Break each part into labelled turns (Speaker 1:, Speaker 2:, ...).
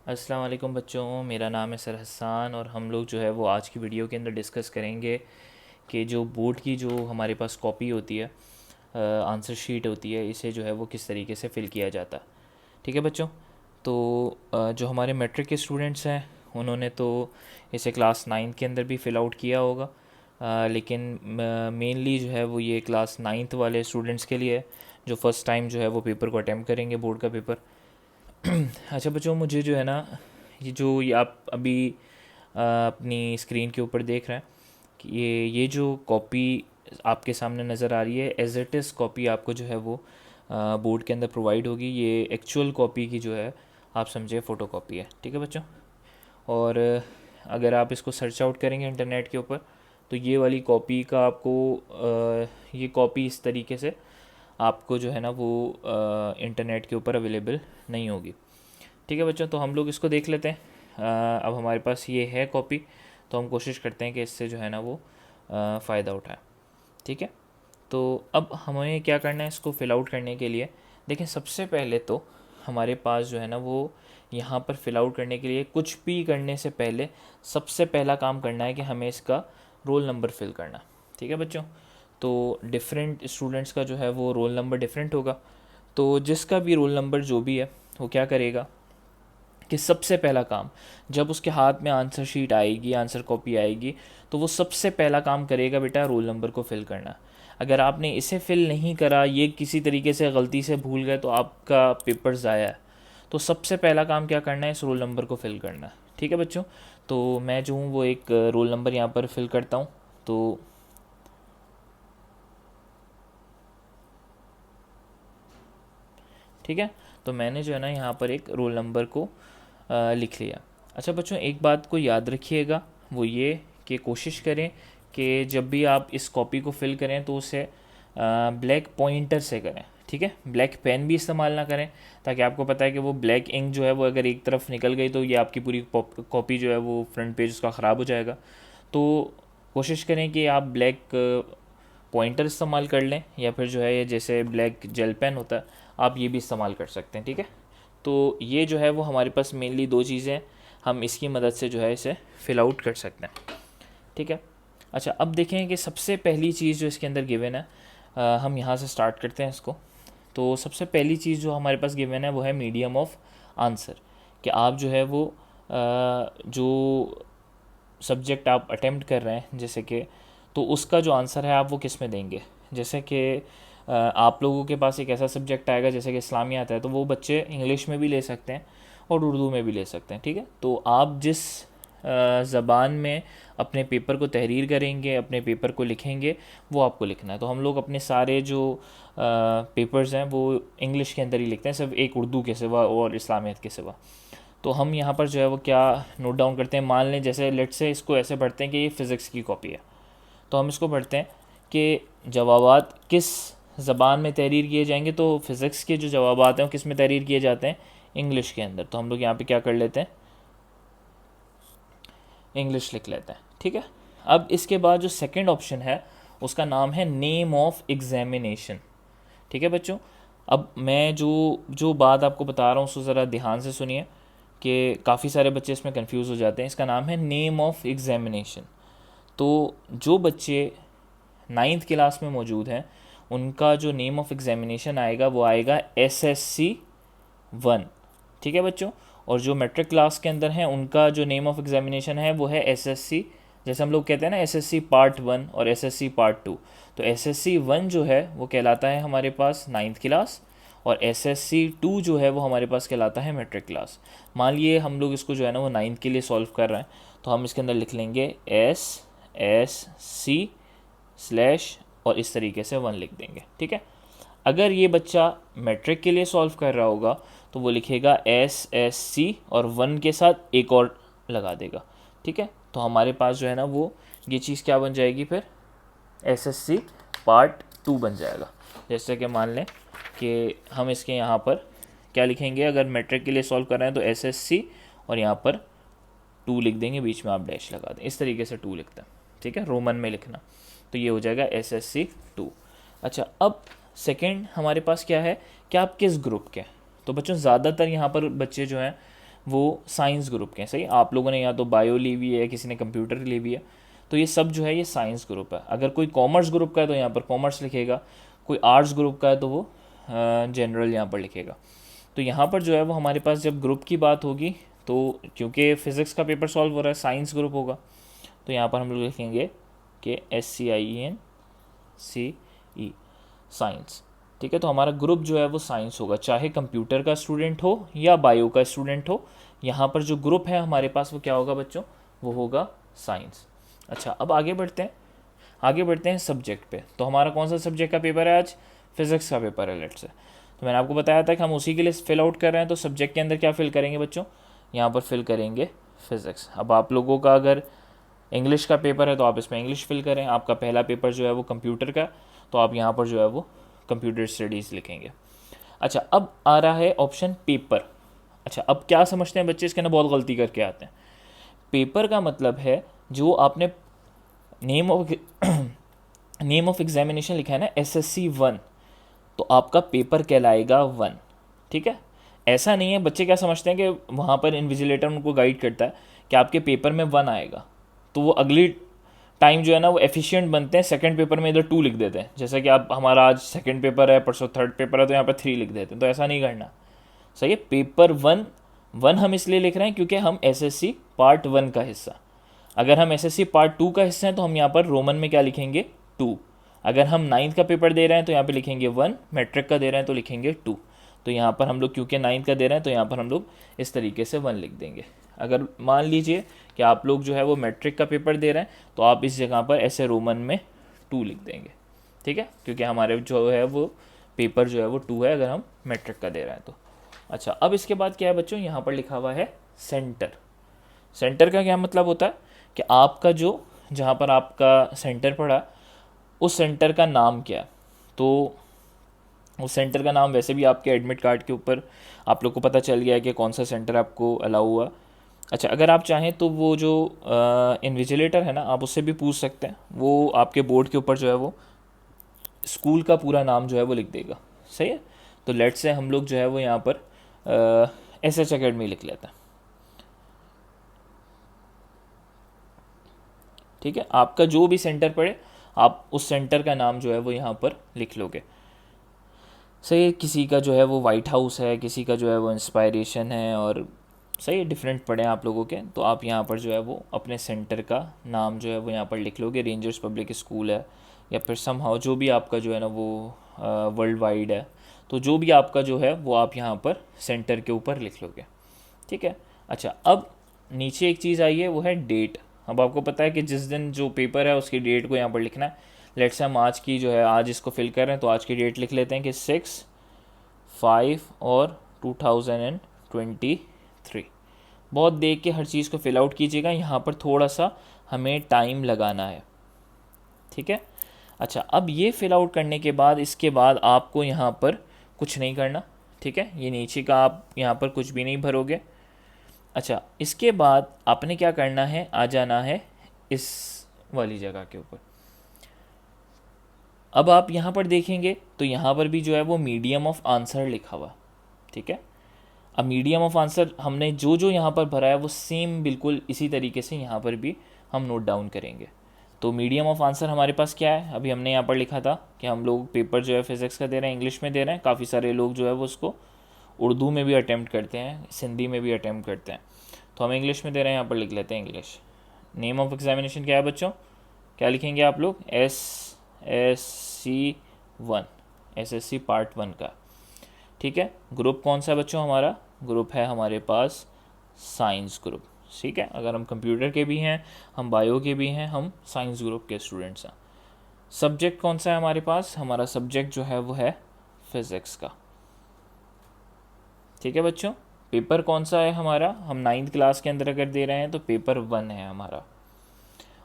Speaker 1: अस्सलाम वालेकुम बच्चों, मेरा नाम है सर हसान और हम लोग जो है वो आज की वीडियो के अंदर डिस्कस करेंगे कि जो बोर्ड की जो हमारे पास कॉपी होती है, आंसर शीट होती है, इसे जो है वो किस तरीके से फ़िल किया जाता है। ठीक है बच्चों। तो जो हमारे मैट्रिक के स्टूडेंट्स हैं उन्होंने तो इसे क्लास 9 के अंदर भी फ़िल आउट किया होगा, लेकिन मेनली जो है वो ये क्लास 9th वाले स्टूडेंट्स के लिए है जो फ़र्स्ट टाइम जो है वो पेपर को अटैम्प्ट करेंगे, बोर्ड का पेपर। अच्छा बच्चों, मुझे जो है ना, ये आप अभी अपनी स्क्रीन के ऊपर देख रहे हैं कि ये जो कॉपी आपके सामने नज़र आ रही है, एज इट इज़ कॉपी आपको जो है वो बोर्ड के अंदर प्रोवाइड होगी। ये एक्चुअल कॉपी की जो है आप समझे फ़ोटो कॉपी है। ठीक है बच्चों। और अगर आप इसको सर्च आउट करेंगे इंटरनेट के ऊपर तो ये वाली कॉपी का आपको ये कॉपी इस तरीके से आपको जो है ना वो इंटरनेट के ऊपर अवेलेबल नहीं होगी। ठीक है बच्चों, तो हम लोग इसको देख लेते हैं। अब हमारे पास ये है कॉपी, तो हम कोशिश करते हैं कि इससे जो है ना वो फ़ायदा उठाएं। ठीक है। तो अब हमें क्या करना है इसको फ़िल आउट करने के लिए। देखें, सबसे पहले तो हमारे पास जो है ना वो यहाँ पर फ़िल आउट करने के लिए कुछ भी करने से पहले सबसे पहला काम करना है कि हमें इसका रोल नंबर फिल करना। ठीक है बच्चों। तो डिफरेंट स्टूडेंट्स का जो है वो रोल नंबर डिफरेंट होगा। तो जिसका भी रोल नंबर जो भी है वो क्या करेगा कि सबसे पहला काम, जब उसके हाथ में आंसर शीट आएगी, आंसर कॉपी आएगी, तो वो सबसे पहला काम करेगा बेटा रोल नंबर को फिल करना। अगर आपने इसे फिल नहीं करा, ये किसी तरीके से गलती से भूल गए, तो आपका पेपर ज़ाया है। तो सबसे पहला काम क्या करना है, इस रोल नंबर को फिल करना है। ठीक है बच्चों। तो मैं जो हूँ वो एक रोल नंबर यहाँ पर फिल करता हूँ। तो ठीक है, तो मैंने जो है ना यहाँ पर एक रोल नंबर को लिख लिया। अच्छा बच्चों, एक बात को याद रखिएगा, वो ये कि कोशिश करें कि जब भी आप इस कॉपी को फिल करें तो उसे ब्लैक पॉइंटर से करें। ठीक है, ब्लैक पेन भी इस्तेमाल ना करें, ताकि आपको पता है कि वो ब्लैक इंक जो है वो अगर एक तरफ निकल गई तो ये आपकी पूरी कॉपी जो है वो फ्रंट पेज उसका ख़राब हो जाएगा। तो कोशिश करें कि आप ब्लैक पॉइंटर इस्तेमाल कर लें, या फिर जो है ये जैसे ब्लैक जेल पेन होता है आप ये भी इस्तेमाल कर सकते हैं। ठीक है। तो ये जो है वो हमारे पास मेनली दो चीज़ें हैं, हम इसकी मदद से जो है इसे फिल आउट कर सकते हैं। ठीक है। अच्छा, अब देखें कि सबसे पहली चीज़ जो इसके अंदर गिवन है, हम यहाँ से स्टार्ट करते हैं इसको। तो सबसे पहली चीज़ जो हमारे पास गिवन है वो है मीडियम ऑफ आंसर, कि आप जो है वो जो सब्जेक्ट आप अटेम्प्ट कर रहे हैं, जैसे कि, तो उसका जो आंसर है आप वो किस में देंगे। जैसे कि आप लोगों के पास एक ऐसा सब्जेक्ट आएगा जैसे कि इस्लामियात है, तो वो बच्चे इंग्लिश में भी ले सकते हैं और उर्दू में भी ले सकते हैं। ठीक है। तो आप जिस ज़बान में अपने पेपर को तहरीर करेंगे, अपने पेपर को लिखेंगे, वो आपको लिखना है। तो हम लोग अपने सारे जो पेपर्स हैं वो इंग्लिश के अंदर ही लिखते हैं, सिर्फ एक उर्दू के सिवा और इस्लामियत के सिवा। तो हम यहाँ पर जो है वो क्या नोट डाउन करते हैं, मान लें जैसे लेट से इसको ऐसे पढ़ते हैं कि ये फ़िज़िक्स की कॉपी है, तो हम इसको पढ़ते हैं कि जवाबात किस ज़बान में तहरीर किए जाएंगे। तो फ़िज़िक्स के जो जवाबात हैं वो किस में तहरीर किए जाते हैं, इंग्लिश के अंदर। तो हम लोग यहाँ पे क्या कर लेते हैं, इंग्लिश लिख लेते हैं। ठीक है। अब इसके बाद जो सेकंड ऑप्शन है उसका नाम है नेम ऑफ एग्जामिनेशन। ठीक है बच्चों। अब मैं जो जो बात आपको बता रहा हूँ उसको ज़रा ध्यान से सुनिए, कि काफ़ी सारे बच्चे इसमें कंफ्यूज हो जाते हैं। इसका नाम है नेम ऑफ एग्जामिनेशन। तो जो बच्चे 9th क्लास में मौजूद हैं उनका जो नेम ऑफ एग्जामिनेशन आएगा वो आएगा SSC 1। ठीक है बच्चों। और जो मेट्रिक क्लास के अंदर हैं उनका जो नेम ऑफ एग्जामिनेशन है वो है SSC, जैसे हम लोग कहते हैं ना SSC Part 1 और SSC Part 2। तो SSC 1 जो है वो कहलाता है हमारे पास 9th क्लास, और SSC 2 जो है वो हमारे पास कहलाता है मेट्रिक क्लास। मान लिए हम लोग इसको जो है ना वो 9th के लिए सॉल्व कर रहे हैं, तो हम इसके अंदर लिख लेंगे SSC/ और इस तरीके से 1 लिख देंगे। ठीक है। अगर ये बच्चा मैट्रिक के लिए सॉल्व कर रहा होगा तो वो लिखेगा SSC और 1 के साथ एक और लगा देगा। ठीक है। तो हमारे पास जो है ना वो ये चीज़ क्या बन जाएगी फिर, SSC Part 2 बन जाएगा। जैसे कि मान लें कि हम इसके यहाँ पर क्या लिखेंगे, अगर मैट्रिक के लिए सॉल्व कर रहे हैं तो SSC और यहाँ पर 2 लिख देंगे, बीच में आप डैश लगा दें, इस तरीके से 2 लिखते हैं। ठीक है, रोमन में लिखना। तो ये हो जाएगा SSC 2। अच्छा, अब सेकंड हमारे पास क्या है कि आप किस ग्रुप के हैं। तो बच्चों ज़्यादातर यहाँ पर बच्चे जो हैं वो साइंस ग्रुप के हैं। सही, आप लोगों ने या तो बायो ली हुई है, किसी ने कंप्यूटर ली हुई है, तो ये सब जो है ये साइंस ग्रुप है। अगर कोई कॉमर्स ग्रुप का है तो यहाँ पर कॉमर्स लिखेगा, कोई आर्ट्स ग्रुप का है तो वो जनरल यहाँ पर लिखेगा। तो यहाँ पर जो है वो हमारे पास जब ग्रुप की बात होगी तो क्योंकि फ़िज़िक्स का पेपर सॉल्व हो रहा है, साइंस ग्रुप होगा, तो यहाँ पर हम लोग लिखेंगे कि SCIENCE साइंस। ठीक है, तो हमारा ग्रुप जो है वो साइंस होगा, चाहे कंप्यूटर का स्टूडेंट हो या बायो का स्टूडेंट हो। यहाँ पर जो ग्रुप है हमारे पास वो क्या होगा बच्चों, वो होगा साइंस। अच्छा, अब आगे बढ़ते हैं सब्जेक्ट पे। तो हमारा कौन सा सब्जेक्ट का पेपर है आज, फिज़िक्स का पेपर है लेट्स से। तो मैंने आपको बताया था कि हम उसी के लिए फिल आउट कर रहे हैं, तो सब्जेक्ट के अंदर क्या फिल करेंगे बच्चों, यहाँ पर फिल करेंगे फिज़िक्स। अब आप लोगों का अगर इंग्लिश का पेपर है तो आप इसमें इंग्लिश फिल करें, आपका पहला पेपर जो है वो कंप्यूटर का, तो आप यहाँ पर जो है वो कंप्यूटर स्टडीज़ लिखेंगे। अच्छा, अब आ रहा है ऑप्शन पेपर। अच्छा, अब क्या समझते हैं बच्चे, इसके अंदर बहुत गलती करके आते हैं। पेपर का मतलब है जो आपने नेम ऑफ एग्जामिनेशन लिखा है ना, SSC 1, तो आपका पेपर कहलाएगा 1। ठीक है, ऐसा नहीं है, बच्चे क्या समझते हैं कि वहाँ पर इन्विजिलेटर उनको गाइड करता है कि आपके पेपर में 1 आएगा, तो वो अगली टाइम जो है ना वो एफिशिएंट बनते हैं, सेकंड पेपर में इधर 2 लिख देते हैं। जैसे कि आप, हमारा आज सेकंड पेपर है, परसों थर्ड पेपर है, तो यहाँ पर 3 लिख देते हैं। तो ऐसा नहीं करना, सही है। पेपर 1 हम इसलिए लिख रहे हैं क्योंकि हम SSC पार्ट 1 का हिस्सा, अगर हम SSC पार्ट 2 का हिस्सा हैं तो हम यहाँ पर रोमन में क्या लिखेंगे, 2। अगर हम 9th का पेपर दे रहे हैं तो यहाँ पे लिखेंगे 1, मैट्रिक का दे रहे हैं तो लिखेंगे 2। तो यहाँ पर हम लोग क्योंकि 9th का दे रहे हैं तो यहाँ पर हम लोग इस तरीके से 1 लिख देंगे। अगर मान लीजिए कि आप लोग जो है वो मैट्रिक का पेपर दे रहे हैं तो आप इस जगह पर ऐसे रोमन में 2 लिख देंगे। ठीक है, क्योंकि हमारे जो है वो पेपर जो है वो 2 है अगर हम मैट्रिक का दे रहे हैं तो। अच्छा, अब इसके बाद क्या है बच्चों, यहाँ पर लिखा हुआ है सेंटर। सेंटर का क्या मतलब होता है कि आपका जो, जहाँ पर आपका सेंटर पड़ा उस सेंटर का नाम क्या है। तो उस सेंटर का नाम वैसे भी आपके एडमिट कार्ड के ऊपर आप लोग को पता चल गया है कि कौन सा सेंटर आपको अलाउ हुआ। अच्छा, अगर आप चाहें तो वो जो इन्विजिलेटर है ना, आप उससे भी पूछ सकते हैं, वो आपके बोर्ड के ऊपर जो है वो स्कूल का पूरा नाम जो है वो लिख देगा। सही है, तो लेट से हम लोग जो है वो यहाँ पर SH अकेडमी लिख लेते हैं। ठीक है, आपका जो भी सेंटर पड़े आप उस सेंटर का नाम जो है वो यहाँ पर लिख लोगे। सही है, किसी का जो है वो वाइट हाउस है, किसी का जो है वो इंस्पायरेशन है, और सही है डिफरेंट पड़े हैं आप लोगों के, तो आप यहाँ पर जो है वो अपने सेंटर का नाम जो है वो यहाँ पर लिख लोगे। रेंजर्स पब्लिक स्कूल है, या फिर समहाउ जो भी आपका जो है ना वो वर्ल्ड वाइड है, तो जो भी आपका जो है वो आप यहाँ पर सेंटर के ऊपर लिख लोगे। ठीक है, अच्छा, अब नीचे एक चीज़ आई है वो है डेट। अब आपको पता है कि जिस दिन जो पेपर है उसकी डेट को यहाँ पर लिखना है। लेट्स से हम आज की जो है आज इसको फिल कर रहे हैं तो आज की डेट लिख लेते हैं कि 6/5 और 2023। बहुत देख के हर चीज़ को फिल आउट कीजिएगा, यहाँ पर थोड़ा सा हमें टाइम लगाना है। ठीक है, अच्छा, अब ये फिल आउट करने के बाद इसके बाद आपको यहाँ पर कुछ नहीं करना। ठीक है, ये नीचे का आप यहाँ पर कुछ भी नहीं भरोगे। अच्छा, इसके बाद आपने क्या करना है, आ जाना है इस वाली जगह के ऊपर। अब आप यहाँ पर देखेंगे तो यहाँ पर भी जो है वो मीडियम ऑफ आंसर लिखा हुआ। ठीक है, अब मीडियम ऑफ आंसर हमने जो जो यहाँ पर भरा है वो सेम बिल्कुल इसी तरीके से यहाँ पर भी हम नोट डाउन करेंगे। तो मीडियम ऑफ आंसर हमारे पास क्या है, अभी हमने यहाँ पर लिखा था कि हम लोग पेपर जो है फिज़िक्स का दे रहे हैं, इंग्लिश में दे रहे हैं। काफ़ी सारे लोग जो है वो उसको उर्दू में भी अटैम्प्ट करते हैं, सिंधी में भी अटैम्प्ट करते हैं, तो हम इंग्लिश में दे रहे हैं, यहाँ पर लिख लेते हैं इंग्लिश। नेम ऑफ एग्जामिनेशन क्या है बच्चों, क्या लिखेंगे आप लोग, SSC पार्ट 1 का। ठीक है, ग्रुप कौन सा है बच्चों, हमारा ग्रुप है हमारे पास साइंस ग्रुप। ठीक है, अगर हम कंप्यूटर के भी हैं, हम बायो के भी हैं, हम साइंस ग्रुप के स्टूडेंट्स हैं। सब्जेक्ट कौन सा है हमारे पास, हमारा सब्जेक्ट जो है वो है फिज़िक्स का। ठीक है बच्चों, पेपर कौन सा है हमारा, हम 9th क्लास के अंदर अगर दे रहे हैं तो पेपर 1 है हमारा।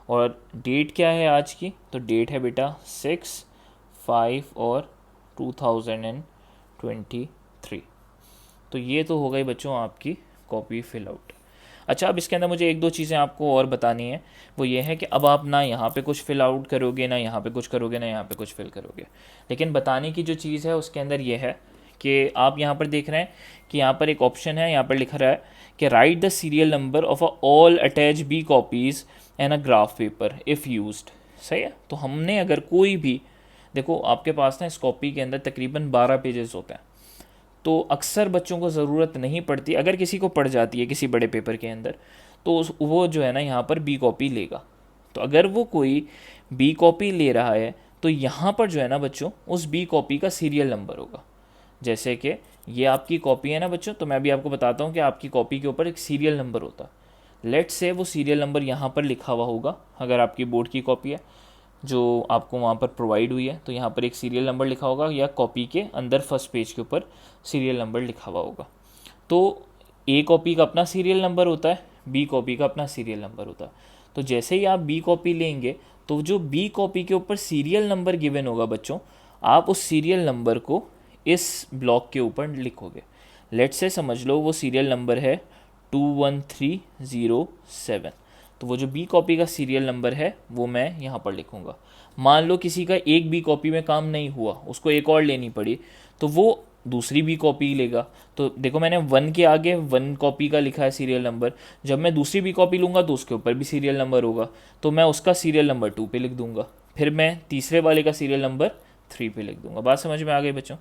Speaker 1: और डेट क्या है आज की, तो डेट है बेटा 6/5 और 2023। तो ये तो हो गई बच्चों आपकी कॉपी फिल आउट। अच्छा, अब इसके अंदर मुझे एक दो चीज़ें आपको और बतानी है, वो ये है कि अब आप ना यहाँ पे कुछ फिल आउट करोगे, ना यहाँ पे कुछ करोगे, ना यहाँ पे कुछ फिल करोगे। लेकिन बताने की जो चीज़ है उसके अंदर ये है कि आप यहाँ पर देख रहे हैं कि यहाँ पर एक ऑप्शन है, यहाँ पर लिखा रहा है कि write the serial number of all attach B copies and a graph paper if used. सही है। तो हमने अगर कोई भी, देखो आपके पास ना इस कॉपी के अंदर तकरीबन 12 पेजेस होते हैं, तो अक्सर बच्चों को ज़रूरत नहीं पड़ती, अगर किसी को पड़ जाती है किसी बड़े पेपर के अंदर, तो वो जो है ना यहाँ पर बी कॉपी लेगा। तो अगर वो कोई बी कॉपी ले रहा है तो यहाँ पर जो है ना बच्चों उस बी कॉपी का सीरियल नंबर होगा। जैसे कि ये आपकी कॉपी है ना बच्चों, तो मैं भी आपको बताता हूँ कि आपकी कॉपी के ऊपर एक सीरियल नंबर होता है। लेट से वो सीरियल नंबर यहाँ पर लिखा हुआ होगा, अगर आपकी बोर्ड की कॉपी है जो आपको वहाँ पर प्रोवाइड हुई है, तो यहाँ पर एक सीरियल नंबर लिखा होगा, या कॉपी के अंदर फर्स्ट पेज के ऊपर सीरियल नंबर लिखा हुआ होगा। तो ए कॉपी का अपना सीरियल नंबर होता है, बी कॉपी का अपना सीरियल नंबर होता है। तो जैसे ही आप बी कॉपी लेंगे तो जो बी कॉपी के ऊपर सीरियल नंबर गिवन होगा बच्चों, आप उस सीरियल नंबर को इस ब्लॉक के ऊपर लिखोगे। लेट से समझ लो वो सीरियल नंबर है 21307, तो वो जो बी कॉपी का सीरियल नंबर है वो मैं यहाँ पर लिखूँगा। मान लो किसी का एक बी कॉपी में काम नहीं हुआ, उसको एक और लेनी पड़ी, तो वो दूसरी बी कॉपी लेगा। तो देखो मैंने 1 के आगे 1 कॉपी का लिखा है सीरियल नंबर, जब मैं दूसरी बी कॉपी लूँगा तो उसके ऊपर भी सीरियल नंबर होगा, तो मैं उसका सीरियल नंबर 2 पे लिख दूँगा, फिर मैं तीसरे वाले का सीरियल नंबर 3 पे लिख दूँगा। बात समझ में आ गई बच्चों?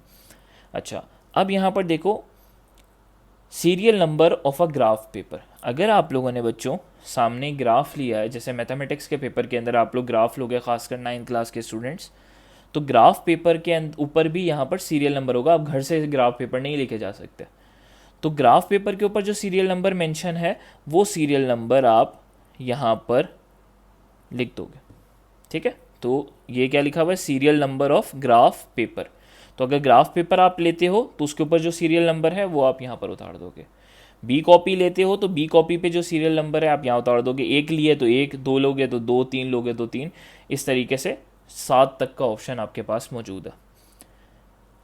Speaker 1: अच्छा, अब यहाँ पर देखो serial number of a graph paper. अगर आप लोगों ने बच्चों सामने ग्राफ लिया है, जैसे मैथमेटिक्स के पेपर के अंदर आप लोग ग्राफ लोगे, खासकर 9th क्लास के स्टूडेंट्स, तो ग्राफ पेपर के ऊपर भी यहाँ पर सीरियल नंबर होगा। आप घर से ग्राफ पेपर नहीं लेके जा सकते, तो ग्राफ पेपर के ऊपर जो सीरियल नंबर मेंशन है वो सीरियल नंबर आप यहाँ पर लिख दोगे। ठीक है, तो ये क्या लिखा हुआ है, serial number of graph paper. तो अगर ग्राफ पेपर आप लेते हो तो उसके ऊपर जो सीरियल नंबर है वो आप यहाँ पर उतार दोगे। बी कॉपी लेते हो तो बी कॉपी पे जो सीरियल नंबर है आप यहाँ उतार दोगे। एक लिए तो एक, दो लोगे तो दो, तीन लोगे तो तीन, इस तरीके से 7 तक का ऑप्शन आपके पास मौजूद है।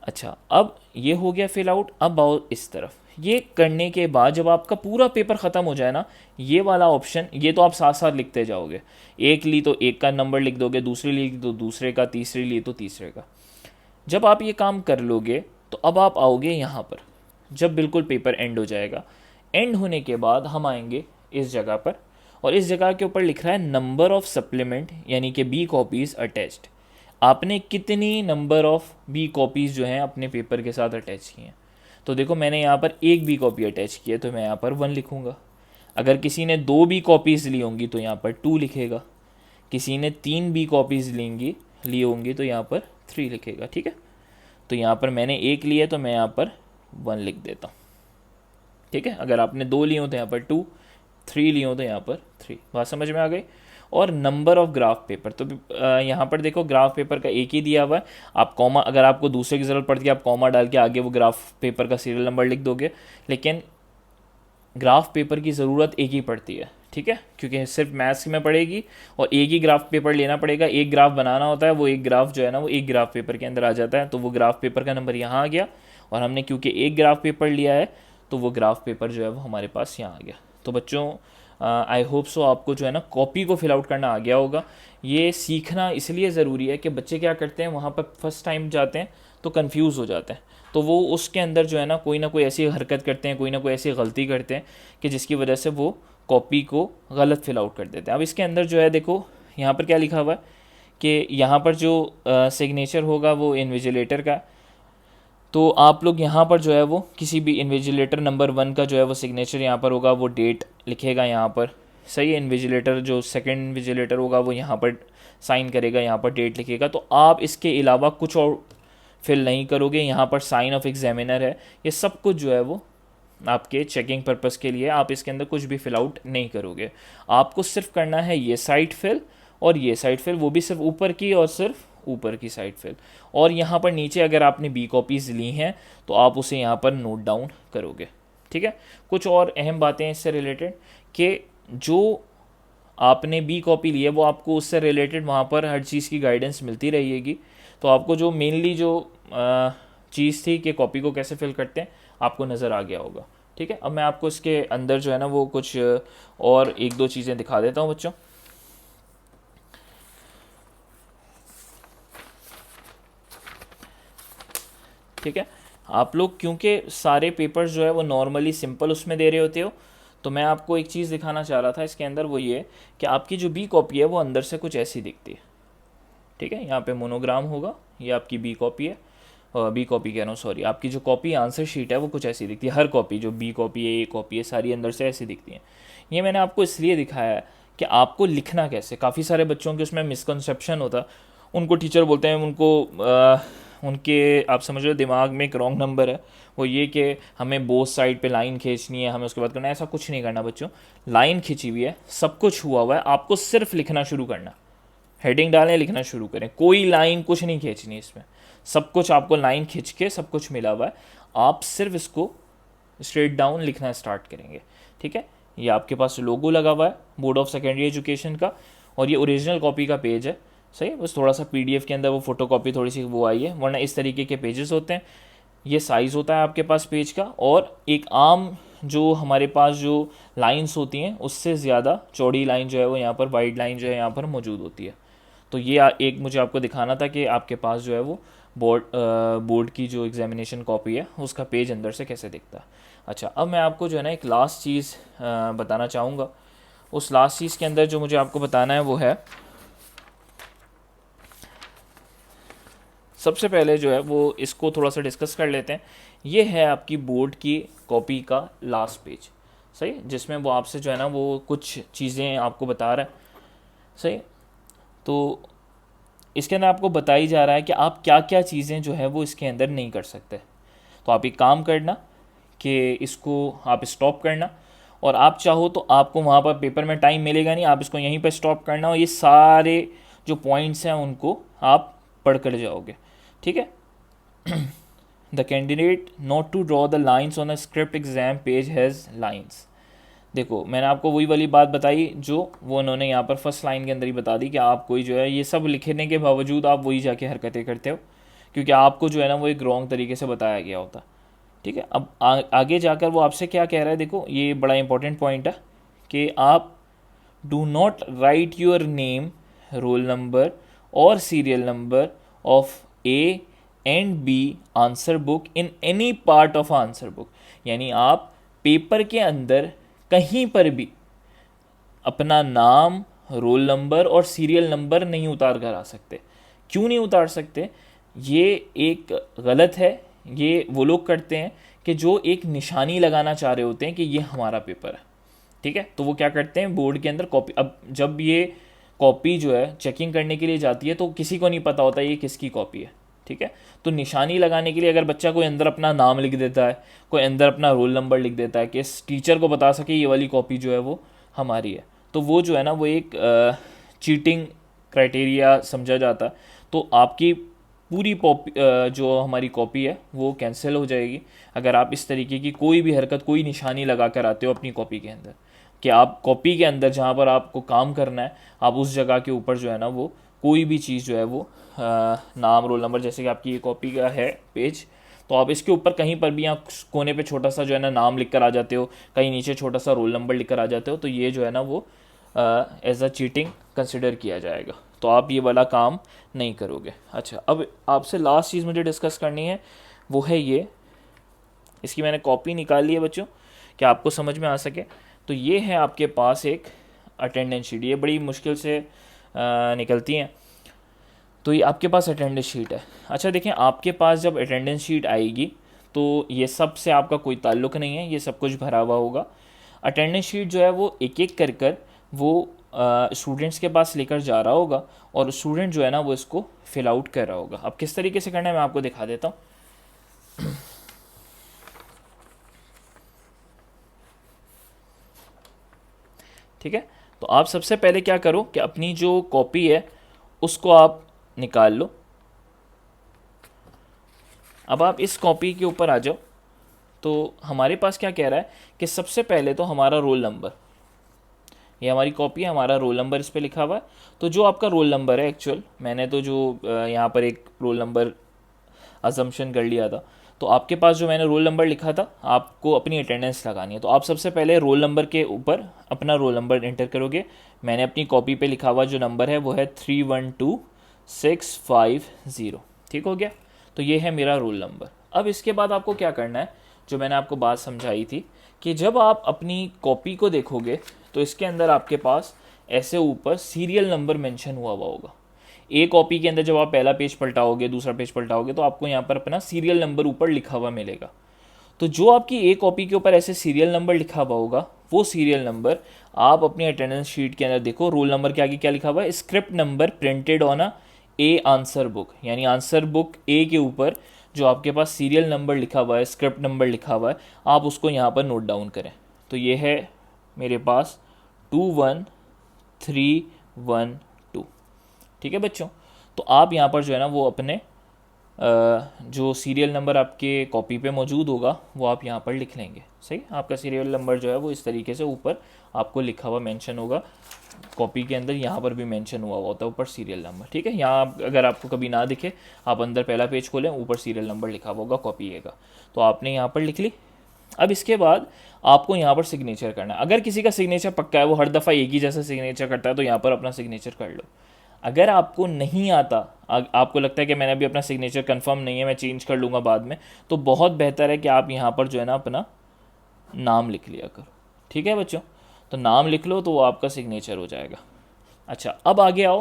Speaker 1: अच्छा, अब ये हो गया फिल आउट। अब आओ इस तरफ। ये करने के बाद जब आपका पूरा पेपर ख़त्म हो जाए ना, ये वाला ऑप्शन, ये तो आप साथ साथ लिखते जाओगे। एक ली तो एक का नंबर लिख दोगे, दूसरी ली तो दूसरे का, तीसरी ली तो तीसरे का। जब आप ये काम कर लोगे तो अब आप आओगे यहाँ पर, जब बिल्कुल पेपर एंड हो जाएगा। एंड होने के बाद हम आएंगे इस जगह पर, और इस जगह के ऊपर लिख रहा है नंबर ऑफ सप्लीमेंट, यानी कि बी कॉपीज़ अटैच्ड। आपने कितनी नंबर ऑफ बी कॉपीज़ जो हैं अपने पेपर के साथ अटैच की हैं। तो देखो मैंने यहाँ पर एक बी कॉपी अटैच की है, तो मैं यहाँ पर 1 लिखूँगा। अगर किसी ने 2 बी कॉपीज़ ली होंगी तो यहाँ पर 2 लिखेगा। किसी ने 3 बी कॉपीज़ ली होंगी तो यहाँ पर 3 लिखेगा। ठीक है, तो यहाँ पर मैंने 1 लिया तो मैं यहाँ पर 1 लिख देता हूँ। ठीक है, अगर आपने 2 लिए हो तो यहाँ पर 2, 3 लिए हो तो यहाँ पर 3। बात समझ में आ गई? और नंबर ऑफ ग्राफ पेपर, तो यहाँ पर देखो ग्राफ पेपर का एक ही दिया हुआ है। आप कॉमा, अगर आपको दूसरे की ज़रूरत पड़ती है आप कॉमा डाल के आगे वो ग्राफ पेपर का सीरियल नंबर लिख दोगे, लेकिन ग्राफ पेपर की ज़रूरत एक ही पड़ती है। ठीक है, क्योंकि सिर्फ मैथ्स में पड़ेगी और एक ही ग्राफ पेपर लेना पड़ेगा। एक ग्राफ बनाना होता है, वो एक ग्राफ जो है ना वो एक ग्राफ पेपर के अंदर आ जाता है। तो वो ग्राफ पेपर का नंबर यहाँ आ गया, और हमने क्योंकि एक ग्राफ पेपर लिया है तो वो ग्राफ पेपर जो है वो हमारे पास यहाँ आ गया। तो बच्चों आई होप सो आपको जो है ना कॉपी को फिल आउट करना आ गया होगा। ये सीखना इसलिए ज़रूरी है कि बच्चे क्या करते हैं, वहाँ पर फर्स्ट टाइम जाते हैं तो कंफ्यूज हो जाते हैं, तो वो उसके अंदर जो है ना कोई ऐसी हरकत करते हैं, कोई ना कोई ऐसी गलती करते हैं कि जिसकी वजह से वो कॉपी को गलत फिल आउट कर देते हैं। अब इसके अंदर जो है देखो यहाँ पर क्या लिखा हुआ है कि यहाँ पर जो सिग्नेचर होगा वो इन्विजिलेटर का, तो आप लोग यहाँ पर जो है वो किसी भी इन्विजिलेटर नंबर 1 का जो है वो सिग्नेचर यहाँ पर होगा, वो डेट लिखेगा यहाँ पर। सही है, इन्विजिलेटर जो सेकंड इन्विजिलेटर होगा वो यहाँ पर साइन करेगा, यहाँ पर डेट लिखेगा। तो आप इसके अलावा कुछ और फिल नहीं करोगे। यहाँ पर साइन ऑफ एग्जामिनर है, ये सब कुछ जो है वो आपके चेकिंग पर्पज़ के लिए, आप इसके अंदर कुछ भी फिल आउट नहीं करोगे। आपको सिर्फ करना है ये साइड फिल और ये साइड फिल, वो भी सिर्फ ऊपर की और सिर्फ ऊपर की साइड फिल। और यहाँ पर नीचे अगर आपने बी कॉपीज़ ली हैं तो आप उसे यहाँ पर नोट डाउन करोगे। ठीक है, कुछ और अहम बातें इससे रिलेटेड कि जो आपने बी कॉपी ली है वो आपको उससे रिलेटेड वहाँ पर हर चीज़ की गाइडेंस मिलती रहेगी। तो आपको जो मेनली जो चीज़ थी कि कॉपी को कैसे फिल करते हैं आपको नज़र आ गया होगा। ठीक है, अब मैं आपको इसके अंदर जो है ना वो कुछ और 1-2 चीज़ें दिखा देता हूँ बच्चों। ठीक है, आप लोग क्योंकि सारे पेपर्स जो है वो नॉर्मली सिंपल उसमें दे रहे होते हो, तो मैं आपको एक चीज़ दिखाना चाह रहा था इसके अंदर, वो ये कि आपकी जो बी कॉपी है वो अंदर से कुछ ऐसी दिखती है। ठीक है, यहाँ पे मोनोग्राम होगा, ये आपकी बी कॉपी है, बी कॉपी कह रहा हूँ सॉरी, आपकी जो कॉपी आंसर शीट है वो कुछ ऐसी दिखती है। हर कॉपी जो बी कॉपी है, ए कॉपी है, सारी अंदर से ऐसी दिखती हैं। ये मैंने आपको इसलिए दिखाया है कि आपको लिखना कैसे, काफ़ी सारे बच्चों के उसमें मिसकंसेप्शन होता, उनको टीचर बोलते हैं, उनके आप समझ लो दिमाग में एक रॉन्ग नंबर है, वो ये कि हमें बोथ साइड पे लाइन खींचनी है, हमें उसके बाद करना है। ऐसा कुछ नहीं करना बच्चों, लाइन खींची हुई है, सब कुछ हुआ हुआ है, आपको सिर्फ लिखना शुरू करना, हेडिंग डालें, लिखना शुरू करें, कोई लाइन कुछ नहीं खींचनी इसमें, सब कुछ आपको लाइन खींच के सब कुछ मिला हुआ है, आप सिर्फ इसको स्ट्रेट डाउन लिखना स्टार्ट करेंगे। ठीक है, ये आपके पास लोगो लगा हुआ है बोर्ड ऑफ सेकेंडरी एजुकेशन का, और ये ओरिजिनल कॉपी का पेज है। सही है, बस थोड़ा सा पीडीएफ के अंदर वो फोटोकॉपी थोड़ी सी वो आई है, वरना इस तरीके के पेजेस होते हैं। ये साइज़ होता है आपके पास पेज का, और एक आम जो हमारे पास जो लाइंस होती हैं उससे ज़्यादा चौड़ी लाइन जो है वो यहाँ पर, वाइड लाइन जो है यहाँ पर मौजूद होती है। तो ये एक मुझे आपको दिखाना था कि आपके पास जो है वो बोर्ड की जो एग्जामिनेशन कॉपी है उसका पेज अंदर से कैसे दिखता है। अच्छा, अब मैं आपको जो है ना एक लास्ट चीज़ बताना चाहूँगा। उस लास्ट चीज़ के अंदर जो मुझे आपको बताना है वो है, सबसे पहले जो है वो इसको थोड़ा सा डिस्कस कर लेते हैं। ये है आपकी बोर्ड की कॉपी का लास्ट पेज, सही, जिसमें वो आपसे जो है ना वो कुछ चीज़ें आपको बता रहा है। सही, तो इसके अंदर आपको बताई जा रहा है कि आप क्या क्या चीज़ें जो है वो इसके अंदर नहीं कर सकते। तो आप एक काम करना कि इसको आप स्टॉप करना, और आप चाहो तो आपको वहाँ पर पेपर में टाइम मिलेगा नहीं, आप इसको यहीं पर स्टॉप करना, और ये सारे जो पॉइंट्स हैं उनको आप पढ़ कर जाओगे। ठीक है, the candidate not to draw the lines on a script exam page has lines. देखो, मैंने आपको वही वाली बात बताई जो वो उन्होंने यहाँ पर फर्स्ट लाइन के अंदर ही बता दी कि आप कोई जो है ये सब लिखने के बावजूद आप वही जाके हरकतें करते हो, क्योंकि आपको जो है ना वो एक रॉन्ग तरीके से बताया गया होता। ठीक है, अब आगे जाकर वो आपसे क्या कह रहा है, देखो ये बड़ा इंपॉर्टेंट पॉइंट है कि आप do not write your name, roll number और serial number of A and B answer book in any part of answer book. यानी आप पेपर के अंदर कहीं पर भी अपना नाम, रोल नंबर और सीरियल नंबर नहीं उतार कर आ सकते। क्यों नहीं उतार सकते? ये एक गलत है, ये वो लोग करते हैं कि जो एक निशानी लगाना चाह रहे होते हैं कि ये हमारा पेपर है। ठीक है, तो वो क्या करते हैं, बोर्ड के अंदर कॉपी, अब जब ये कॉपी जो है चेकिंग करने के लिए जाती है तो किसी को नहीं पता होता ये किसकी कॉपी है। ठीक है, तो निशानी लगाने के लिए अगर बच्चा कोई अंदर अपना नाम लिख देता है, कोई अंदर अपना रोल नंबर लिख देता है कि इस टीचर को बता सके ये वाली कॉपी जो है वो हमारी है, तो वो जो है ना वो एक चीटिंग क्राइटेरिया समझा जाता है। तो आपकी पूरी जो हमारी कॉपी है वो कैंसिल हो जाएगी अगर आप इस तरीके की कोई भी हरकत, कोई निशानी लगा कर आते हो अपनी कॉपी के अंदर, कि आप कॉपी के अंदर जहाँ पर आपको काम करना है आप उस जगह के ऊपर जो है ना वो कोई भी चीज़ जो है वो नाम, रोल नंबर, जैसे कि आपकी ये कॉपी का है पेज, तो आप इसके ऊपर कहीं पर भी आप कोने पे छोटा सा जो है ना नाम लिख कर आ जाते हो, कहीं नीचे छोटा सा रोल नंबर लिख कर आ जाते हो, तो ये जो है ना वो एज अ चीटिंग कंसिडर किया जाएगा। तो आप ये वाला काम नहीं करोगे। अच्छा, अब आपसे लास्ट चीज़ मुझे डिस्कस करनी है, वो है ये, इसकी मैंने कॉपी निकाल ली है बच्चों कि आपको समझ में आ सके। तो ये है आपके पास एक अटेंडेंस शीट, ये बड़ी मुश्किल से निकलती हैं। तो ये आपके पास अटेंडेंस शीट है। अच्छा देखें, आपके पास जब अटेंडेंस शीट आएगी तो ये सब से आपका कोई ताल्लुक़ नहीं है, ये सब कुछ भरा हुआ होगा। अटेंडेंस शीट जो है वो एक एक कर कर वो स्टूडेंट्स के पास लेकर जा रहा होगा, और स्टूडेंट जो है ना वो इसको फिल आउट कर रहा होगा। अब किस तरीके से करना है मैं आपको दिखा देता हूँ। ठीक है, तो आप सबसे पहले क्या करो कि अपनी जो कॉपी है उसको आप निकाल लो। अब आप इस कॉपी के ऊपर आ जाओ, तो हमारे पास क्या कह रहा है कि सबसे पहले तो हमारा रोल नंबर, ये हमारी कॉपी है, हमारा रोल नंबर इस पर लिखा हुआ है। तो जो आपका रोल नंबर है, एक्चुअल मैंने तो जो यहाँ पर एक रोल नंबर अजम्पशन कर लिया था, तो आपके पास जो मैंने रोल नंबर लिखा था आपको अपनी अटेंडेंस लगानी है। तो आप सबसे पहले रोल नंबर के ऊपर अपना रोल नंबर एंटर करोगे। मैंने अपनी कॉपी पे लिखा हुआ जो नंबर है वो है 312650। ठीक हो गया, तो ये है मेरा रोल नंबर। अब इसके बाद आपको क्या करना है, जो मैंने आपको बात समझाई थी कि जब आप अपनी कॉपी को देखोगे तो इसके अंदर आपके पास ऐसे ऊपर सीरियल नंबर मेंशन हुआ हुआ होगा। ए कॉपी के अंदर जब आप पहला पेज पलटाओगे, दूसरा पेज पलटाओगे, तो आपको यहाँ पर अपना सीरियल नंबर ऊपर लिखा हुआ मिलेगा। तो जो आपकी ए कॉपी के ऊपर ऐसे सीरियल नंबर लिखा हुआ होगा, वो सीरियल नंबर आप अपनी अटेंडेंस शीट के अंदर देखो, रोल नंबर के आगे क्या लिखा हुआ है, script number printed on a A answer book, यानी आंसर बुक ए के ऊपर जो आपके पास सीरियल नंबर लिखा हुआ है, स्क्रिप्ट नंबर लिखा हुआ है, आप उसको यहाँ पर नोट डाउन करें। तो ये है मेरे पास 21312। ठीक है बच्चों, तो आप यहाँ पर जो है ना वो अपने जो सीरियल नंबर आपके कॉपी पे मौजूद होगा वो आप यहाँ पर लिख लेंगे। सही, आपका सीरियल नंबर जो है वो इस तरीके से ऊपर आपको लिखा हुआ मेंशन होगा कॉपी के अंदर, यहाँ पर भी मेंशन हुआ होता है ऊपर सीरियल नंबर। ठीक है, यहाँ अगर आपको कभी ना दिखे, आप अंदर पहला पेज खोलें, ऊपर सीरियल नंबर लिखा हुआ होगा कॉपी ए का, तो आपने यहाँ पर लिख ली। अब इसके बाद आपको यहाँ पर सिग्नेचर करना है। अगर किसी का सिग्नेचर पक्का है, वो हर दफ़ा एक ही जैसा सिग्नेचर करता है, तो यहाँ पर अपना सिग्नेचर कर लो। अगर आपको नहीं आता, आपको लगता है कि मैंने अभी अपना सिग्नेचर कंफर्म नहीं है, मैं चेंज कर लूँगा बाद में, तो बहुत बेहतर है कि आप यहाँ पर जो है ना अपना नाम लिख लिया करो। ठीक है बच्चों, तो नाम लिख लो तो वो आपका सिग्नेचर हो जाएगा। अच्छा, अब आगे आओ,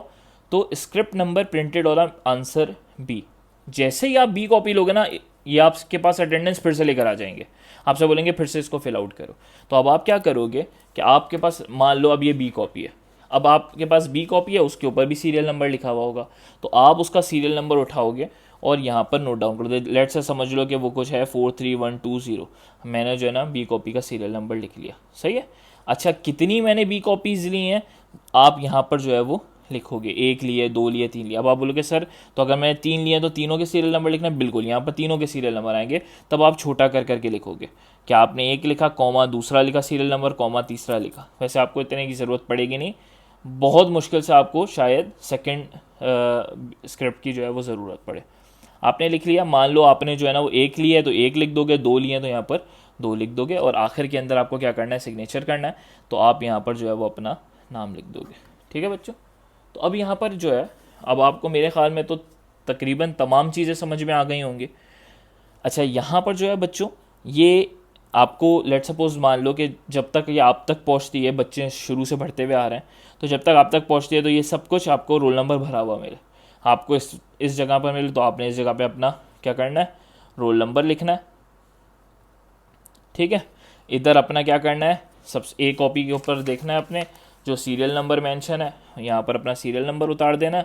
Speaker 1: तो स्क्रिप्ट नंबर प्रिंटेड और आंसर बी, जैसे ही आप बी कॉपी लोगे ना, ये आपके पास अटेंडेंस फिर से लेकर आ जाएंगे, आपसे बोलेंगे फिर से इसको फिल आउट करो। तो अब आप क्या करोगे कि आपके पास, मान लो अब ये बी कॉपी है, अब आपके पास बी कॉपी है, उसके ऊपर भी सीरियल नंबर लिखा हुआ होगा, तो आप उसका सीरियल नंबर उठाओगे और यहाँ पर नोट डाउन कर दो। लेट से समझ लो कि वो कुछ है 43120, मैंने जो है ना बी कॉपी का सीरियल नंबर लिख लिया। सही है। अच्छा, कितनी मैंने बी कॉपीज़ ली हैं, आप यहाँ पर जो है वो लिखोगे, एक लिए, दो लिए, तीन लिए। अब आप बोलोगे सर तो अगर मैंने तीन लिए तो तीनों के सीरियल नंबर लिखना है, बिल्कुल यहाँ पर तीनों के सीरियल नंबर आएंगे। तब आप छोटा कर करके लिखोगे कि आपने एक लिखा, कॉमा दूसरा लिखा सीरियल नंबर, कॉमा तीसरा लिखा। वैसे आपको इतने की ज़रूरत पड़ेगी नहीं, बहुत मुश्किल से आपको शायद सेकंड स्क्रिप्ट की जो है वो ज़रूरत पड़े। आपने लिख लिया, मान लो आपने जो है ना वो एक लिया है तो एक लिख दोगे, दो लिए तो यहाँ पर दो लिख दोगे, और आखिर के अंदर आपको क्या करना है, सिग्नेचर करना है, तो आप यहाँ पर जो है वो अपना नाम लिख दोगे। ठीक है बच्चों, तो अब यहाँ पर जो है, अब आपको मेरे ख्याल में तो तकरीबन तमाम चीज़ें समझ में आ गई होंगी। अच्छा, यहाँ पर जो है बच्चों, ये आपको लेट सपोज मान लो कि जब तक ये आप तक पहुँचती है, बच्चे शुरू से बढ़ते हुए आ रहे हैं, तो जब तक आप तक पहुँचती है तो ये सब कुछ आपको रोल नंबर भरा हुआ मिले, आपको इस जगह पर मिले, तो आपने इस जगह पे अपना क्या करना है, रोल नंबर लिखना है। ठीक है, इधर अपना क्या करना है, सब ए कॉपी के ऊपर देखना है अपने जो सीरियल नंबर मेंशन है, यहाँ पर अपना सीरियल नंबर उतार देना।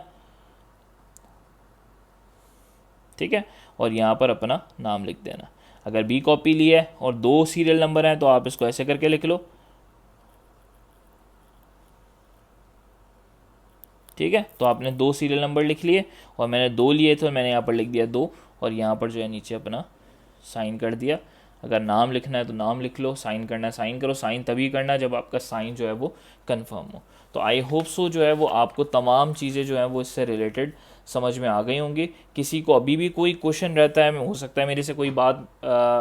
Speaker 1: ठीक है, और यहाँ पर अपना नाम लिख देना। अगर बी कॉपी ली है और दो सीरियल नंबर हैं तो आप इसको ऐसे करके लिख लो। ठीक है, तो आपने दो सीरियल नंबर लिख लिए और मैंने दो लिए थे, मैंने यहाँ पर लिख दिया दो, और यहाँ पर जो है नीचे अपना साइन कर दिया। अगर नाम लिखना है तो नाम लिख लो, साइन करना है साइन करो। साइन तभी करना है जब आपका साइन जो है वो कंफर्म हो। तो आई होप सो जो है वो आपको तमाम चीज़ें जो हैं वो इससे रिलेटेड समझ में आ गई होंगी। किसी को अभी भी कोई क्वेश्चन रहता है, हो सकता है मेरे से कोई बात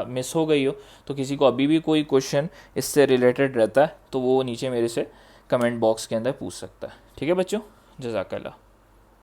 Speaker 1: मिस हो गई हो, तो किसी को अभी भी कोई क्वेश्चन इससे रिलेटेड रहता है तो वो नीचे मेरे से कमेंट बॉक्स के अंदर पूछ सकता है। ठीक है बच्चों, जज़ाकल्लाह।